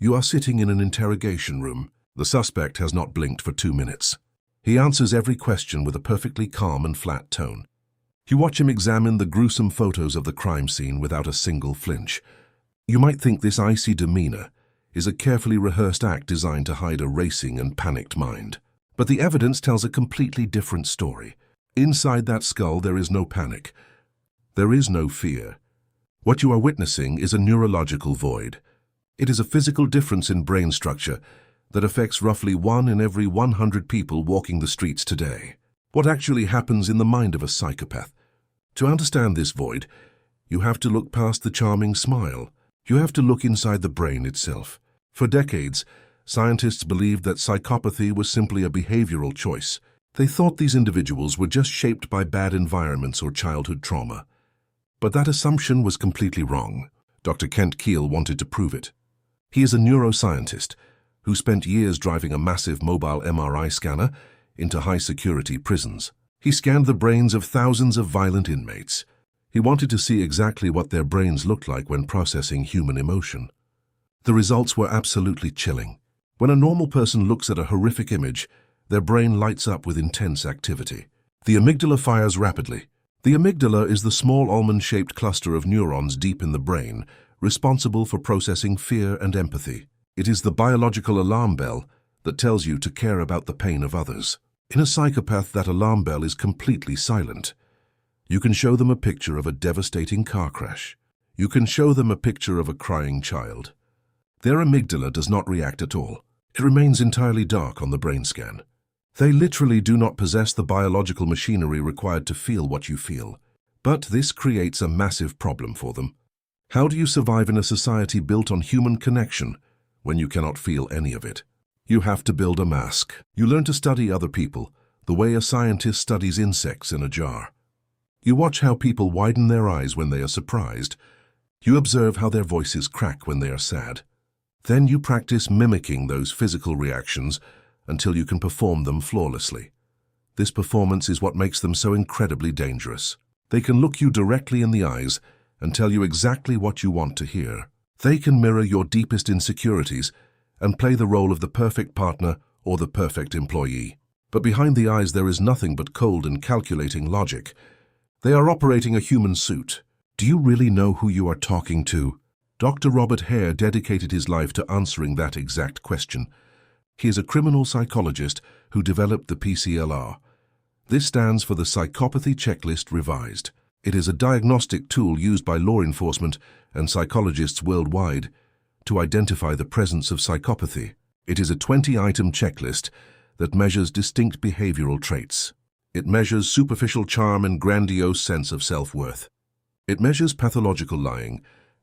You are sitting in an interrogation room. The suspect has not blinked for 2 minutes. He answers every question with a perfectly calm and flat tone. You watch him examine the gruesome photos of the crime scene without a single flinch. You might think this icy demeanor is a carefully rehearsed act designed to hide a racing and panicked mind. But the evidence tells a completely different story. Inside that skull, there is no panic. There is no fear. What you are witnessing is a neurological void. It is a physical difference in brain structure that affects roughly 1 in every 100 people walking the streets today. What actually happens in the mind of a psychopath? To understand this void, you have to look past the charming smile. You have to look inside the brain itself. For decades, scientists believed that psychopathy was simply a behavioral choice. They thought these individuals were just shaped by bad environments or childhood trauma. But that assumption was completely wrong. Dr. Kent Keel wanted to prove it. He is a neuroscientist who spent years driving a massive mobile MRI scanner into high-security prisons. He scanned the brains of thousands of violent inmates. He wanted to see exactly what their brains looked like when processing human emotion. The results were absolutely chilling. When a normal person looks at a horrific image, their brain lights up with intense activity. The amygdala fires rapidly. The amygdala is the small almond-shaped cluster of neurons deep in the brain, responsible for processing fear and empathy. It is the biological alarm bell that tells you to care about the pain of others. In a psychopath, that alarm bell is completely silent. You can show them a picture of a devastating car crash. You can show them a picture of a crying child. Their amygdala does not react at all. It remains entirely dark on the brain scan. They literally do not possess the biological machinery required to feel what you feel. But this creates a massive problem for them. How do you survive in a society built on human connection when you cannot feel any of it? You have to build a mask. You learn to study other people, the way a scientist studies insects in a jar. You watch how people widen their eyes when they are surprised. You observe how their voices crack when they are sad. Then you practice mimicking those physical reactions until you can perform them flawlessly. This performance is what makes them so incredibly dangerous. They can look you directly in the eyes and tell you exactly what you want to hear. They can mirror your deepest insecurities and play the role of the perfect partner or the perfect employee. But behind the eyes there is nothing but cold and calculating logic. They are operating a human suit. Do you really know who you are talking to? Dr. Robert Hare dedicated his life to answering that exact question. He is a criminal psychologist who developed the PCL-R. This stands for the Psychopathy Checklist Revised. It is a diagnostic tool used by law enforcement and psychologists worldwide to identify the presence of psychopathy. It is a 20-item checklist that measures distinct behavioral traits. It measures superficial charm and grandiose sense of self-worth. It measures pathological lying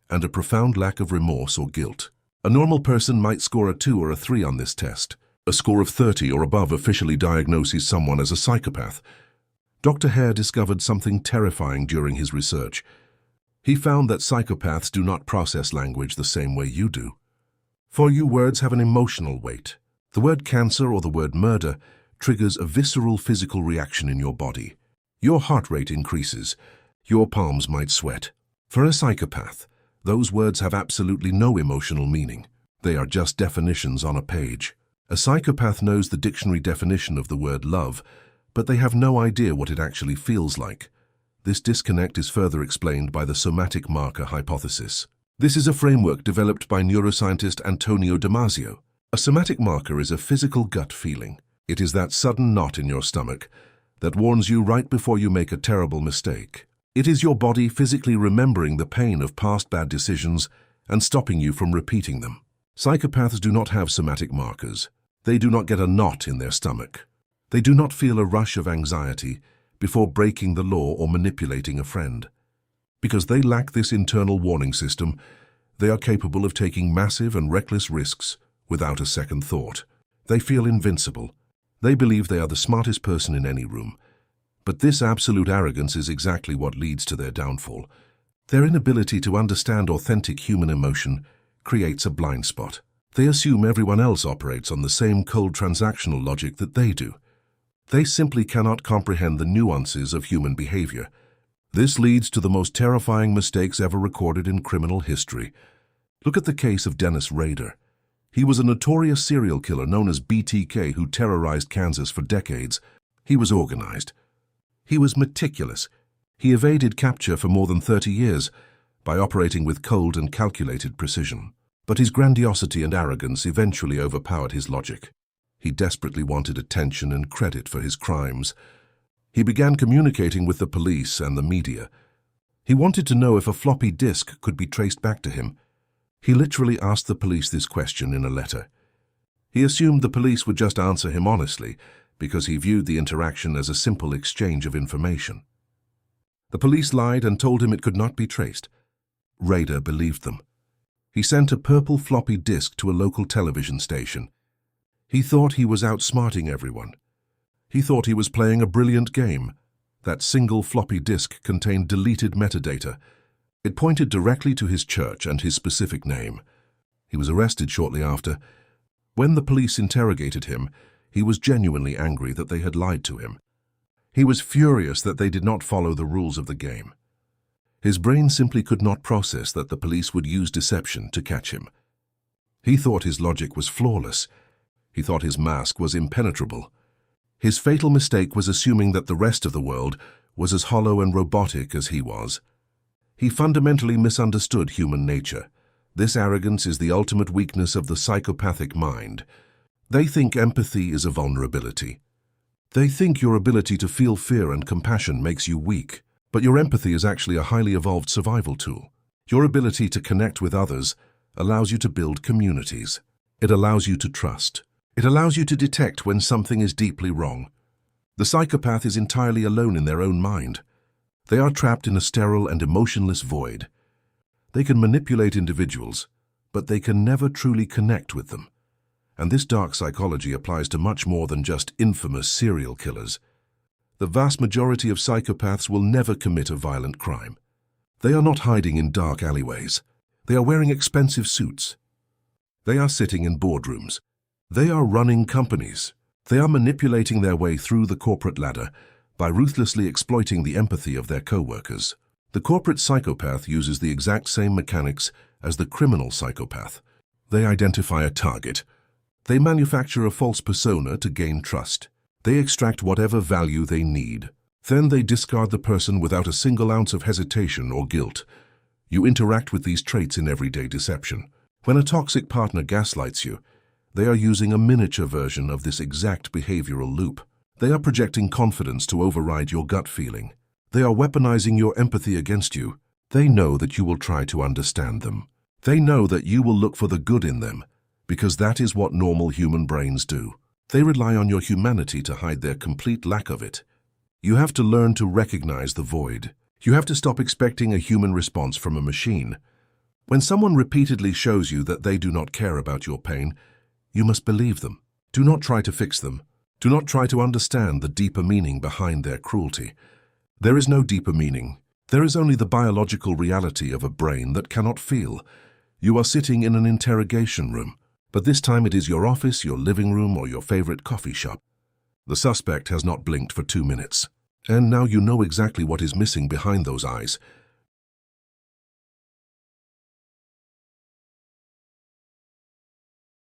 and a profound lack of remorse or guilt. A normal person might score a 2 or a 3 on this test. A score of 30 or above officially diagnoses someone as a psychopath. Dr. Hare discovered something terrifying during his research. He found that psychopaths do not process language the same way you do. For you, words have an emotional weight. The word cancer or the word murder triggers a visceral physical reaction in your body. Your heart rate increases. Your palms might sweat. For a psychopath, those words have absolutely no emotional meaning. They are just definitions on a page. A psychopath knows the dictionary definition of the word love, but they have no idea what it actually feels like. This disconnect is further explained by the Somatic Marker Hypothesis. This is a framework developed by neuroscientist Antonio Damasio. A somatic marker is a physical gut feeling. It is that sudden knot in your stomach that warns you right before you make a terrible mistake. It is your body physically remembering the pain of past bad decisions and stopping you from repeating them. Psychopaths do not have somatic markers. They do not get a knot in their stomach. They do not feel a rush of anxiety before breaking the law or manipulating a friend. Because they lack this internal warning system, they are capable of taking massive and reckless risks without a second thought. They feel invincible. They believe they are the smartest person in any room. But this absolute arrogance is exactly what leads to their downfall. Their inability to understand authentic human emotion creates a blind spot. They assume everyone else operates on the same cold transactional logic that they do. They simply cannot comprehend the nuances of human behavior. This leads to the most terrifying mistakes ever recorded in criminal history. Look at the case of Dennis Rader. He was a notorious serial killer known as BTK who terrorized Kansas for decades. He was organized. He was meticulous. He evaded capture for more than 30 years by operating with cold and calculated precision. But his grandiosity and arrogance eventually overpowered his logic. He desperately wanted attention and credit for his crimes. He began communicating with the police and the media. He wanted to know if a floppy disk could be traced back to him. He literally asked the police this question in a letter. He assumed the police would just answer him honestly because he viewed the interaction as a simple exchange of information. The police lied and told him it could not be traced. Rader believed them. He sent a purple floppy disk to a local television station. He thought he was outsmarting everyone. He thought he was playing a brilliant game. That single floppy disk contained deleted metadata. It pointed directly to his church and his specific name. He was arrested shortly after. When the police interrogated him, he was genuinely angry that they had lied to him. He was furious that they did not follow the rules of the game. His brain simply could not process that the police would use deception to catch him. He thought his logic was flawless. He thought his mask was impenetrable. His fatal mistake was assuming that the rest of the world was as hollow and robotic as he was. He fundamentally misunderstood human nature. This arrogance is the ultimate weakness of the psychopathic mind. They think empathy is a vulnerability. They think your ability to feel fear and compassion makes you weak, but your empathy is actually a highly evolved survival tool. Your ability to connect with others allows you to build communities. It allows you to trust. It allows you to detect when something is deeply wrong. The psychopath is entirely alone in their own mind. They are trapped in a sterile and emotionless void. They can manipulate individuals, but they can never truly connect with them. And this dark psychology applies to much more than just infamous serial killers. The vast majority of psychopaths will never commit a violent crime. They are not hiding in dark alleyways. They are wearing expensive suits. They are sitting in boardrooms. They are running companies. They are manipulating their way through the corporate ladder by ruthlessly exploiting the empathy of their co-workers. The corporate psychopath uses the exact same mechanics as the criminal psychopath. They identify a target. They manufacture a false persona to gain trust. They extract whatever value they need. Then they discard the person without a single ounce of hesitation or guilt. You interact with these traits in everyday deception. When a toxic partner gaslights you, they are using a miniature version of this exact behavioral loop. They are projecting confidence to override your gut feeling. They are weaponizing your empathy against you. They know that you will try to understand them. They know that you will look for the good in them, because that is what normal human brains do. They rely on your humanity to hide their complete lack of it. You have to learn to recognize the void. You have to stop expecting a human response from a machine. When someone repeatedly shows you that they do not care about your pain, you must believe them. Do not try to fix them. Do not try to understand the deeper meaning behind their cruelty. There is no deeper meaning. There is only the biological reality of a brain that cannot feel. You are sitting in an interrogation room, but this time it is your office, your living room, or your favorite coffee shop. The suspect has not blinked for 2 minutes, and now you know exactly what is missing behind those eyes.